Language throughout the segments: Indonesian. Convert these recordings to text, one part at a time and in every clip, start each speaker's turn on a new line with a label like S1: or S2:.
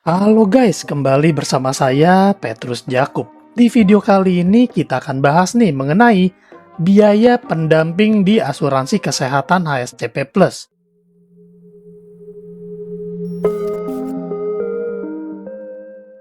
S1: Halo guys, kembali bersama saya Petrus Jakub. Di video kali ini kita akan bahas nih mengenai biaya pendamping di asuransi kesehatan HSCP Plus.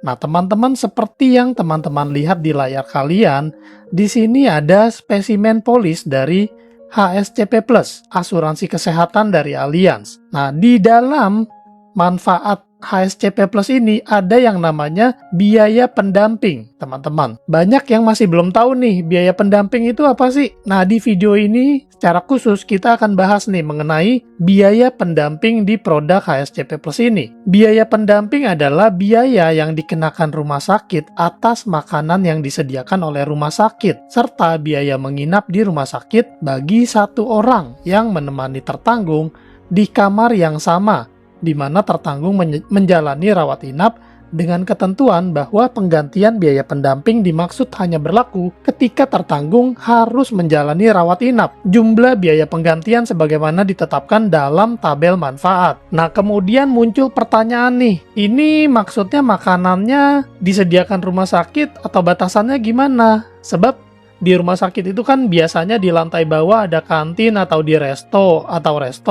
S1: Nah, teman-teman, seperti yang teman-teman lihat di layar kalian, di sini ada spesimen polis dari HSCP Plus, asuransi kesehatan dari Allianz. Nah, di dalam manfaat HSCP Plus ini ada yang namanya biaya pendamping, teman-teman. Banyak yang masih belum tahu nih, biaya pendamping itu apa sih? Nah, di video ini secara khusus kita akan bahas nih mengenai biaya pendamping di produk HSCP Plus ini. Biaya pendamping adalah biaya yang dikenakan rumah sakit atas makanan yang disediakan oleh rumah sakit, serta biaya menginap di rumah sakit bagi satu orang yang menemani tertanggung di kamar yang sama, di mana tertanggung menjalani rawat inap dengan ketentuan bahwa penggantian biaya pendamping dimaksud hanya berlaku ketika tertanggung harus menjalani rawat inap. Jumlah biaya penggantian sebagaimana ditetapkan dalam tabel manfaat. Nah, kemudian muncul pertanyaan nih, ini maksudnya makanannya disediakan rumah sakit atau batasannya gimana? Sebab di rumah sakit itu kan biasanya di lantai bawah ada kantin atau di resto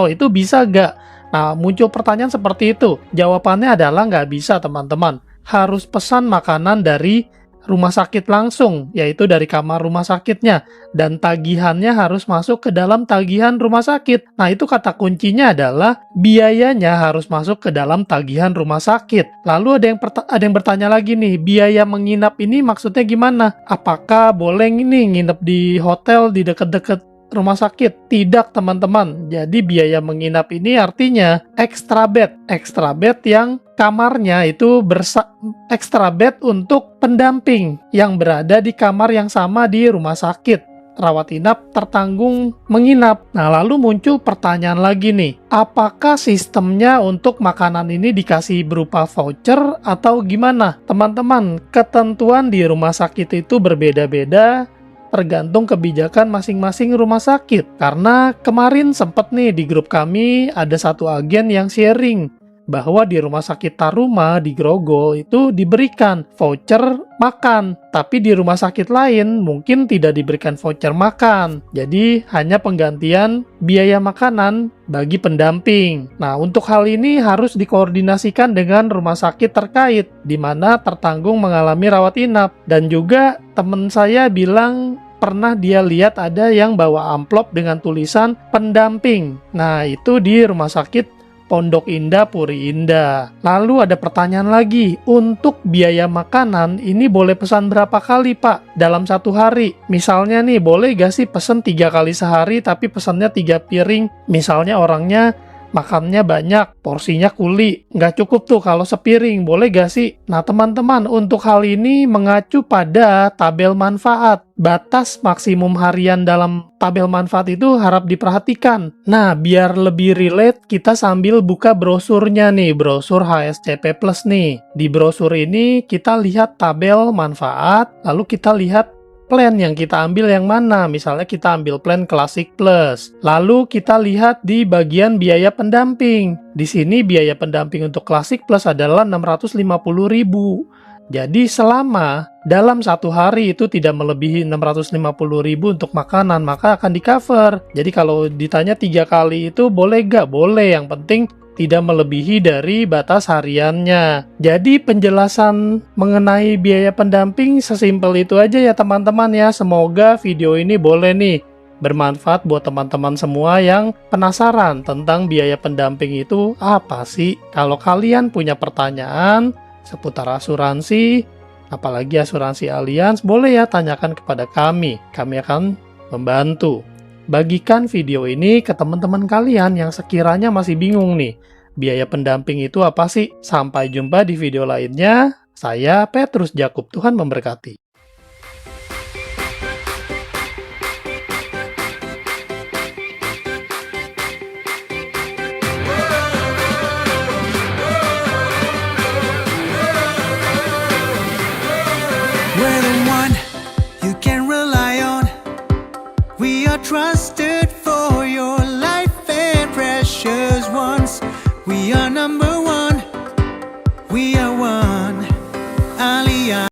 S1: itu bisa nggak? Nah, muncul pertanyaan seperti itu. Jawabannya adalah nggak bisa, teman-teman. Harus pesan makanan dari rumah sakit langsung, yaitu dari kamar rumah sakitnya. Dan tagihannya harus masuk ke dalam tagihan rumah sakit. Nah, itu kata kuncinya adalah biayanya harus masuk ke dalam tagihan rumah sakit. Lalu ada yang bertanya lagi nih, biaya menginap ini maksudnya gimana? Apakah boleh ini nginep di hotel di dekat-dekat rumah sakit? Tidak, teman-teman. Jadi biaya menginap ini artinya extra bed yang kamarnya itu extra bed untuk pendamping yang berada di kamar yang sama di rumah sakit rawat inap tertanggung menginap. Nah, lalu muncul pertanyaan lagi nih, apakah sistemnya untuk makanan ini dikasih berupa voucher atau gimana? Teman-teman, ketentuan di rumah sakit itu berbeda-beda tergantung kebijakan masing-masing rumah sakit. Karena kemarin sempat nih di grup kami ada satu agen yang sharing bahwa di rumah sakit Taruma di Grogol itu diberikan voucher makan, tapi di rumah sakit lain mungkin tidak diberikan voucher makan. Jadi hanya penggantian biaya makanan bagi pendamping. Nah, untuk hal ini harus dikoordinasikan dengan rumah sakit terkait di mana tertanggung mengalami rawat inap. Dan juga teman saya bilang pernah dia lihat ada yang bawa amplop dengan tulisan pendamping. Nah, itu di rumah sakit Pondok Indah, Puri Indah. Lalu ada pertanyaan lagi, untuk biaya makanan ini boleh pesan berapa kali, Pak, dalam satu hari? Misalnya nih, boleh gak sih pesan 3 kali sehari tapi pesannya 3 piring? Misalnya orangnya makannya banyak, porsinya kuli, nggak cukup tuh kalau sepiring, boleh gak sih? Nah, teman-teman, untuk hal ini mengacu pada tabel manfaat. Batas maksimum harian dalam tabel manfaat itu harap diperhatikan. Nah, biar lebih relate, kita sambil buka brosurnya nih, brosur HSCP Plus nih. Di brosur ini kita lihat tabel manfaat, lalu kita lihat plan yang kita ambil yang mana. Misalnya kita ambil plan Classic Plus. Lalu kita lihat di bagian biaya pendamping. Di sini biaya pendamping untuk Classic Plus adalah 650.000. Jadi selama dalam satu hari itu tidak melebihi 650.000 untuk makanan, maka akan di cover. Jadi kalau ditanya 3 kali itu boleh gak? Boleh, yang penting tidak melebihi dari batas hariannya. Jadi penjelasan mengenai biaya pendamping sesimpel itu aja ya, teman-teman ya. Semoga video ini boleh nih bermanfaat buat teman-teman semua yang penasaran tentang biaya pendamping itu apa sih. Kalau kalian punya pertanyaan seputar asuransi, apalagi asuransi Allianz, boleh ya tanyakan kepada kami. Kami akan membantu. Bagikan video ini ke teman-teman kalian yang sekiranya masih bingung nih, biaya pendamping itu apa sih? Sampai jumpa di video lainnya. Saya Petrus Jakub, Tuhan memberkati.
S2: We're the one you can rely on. We are trusted for your life and precious ones. We are number one. We are one. Ali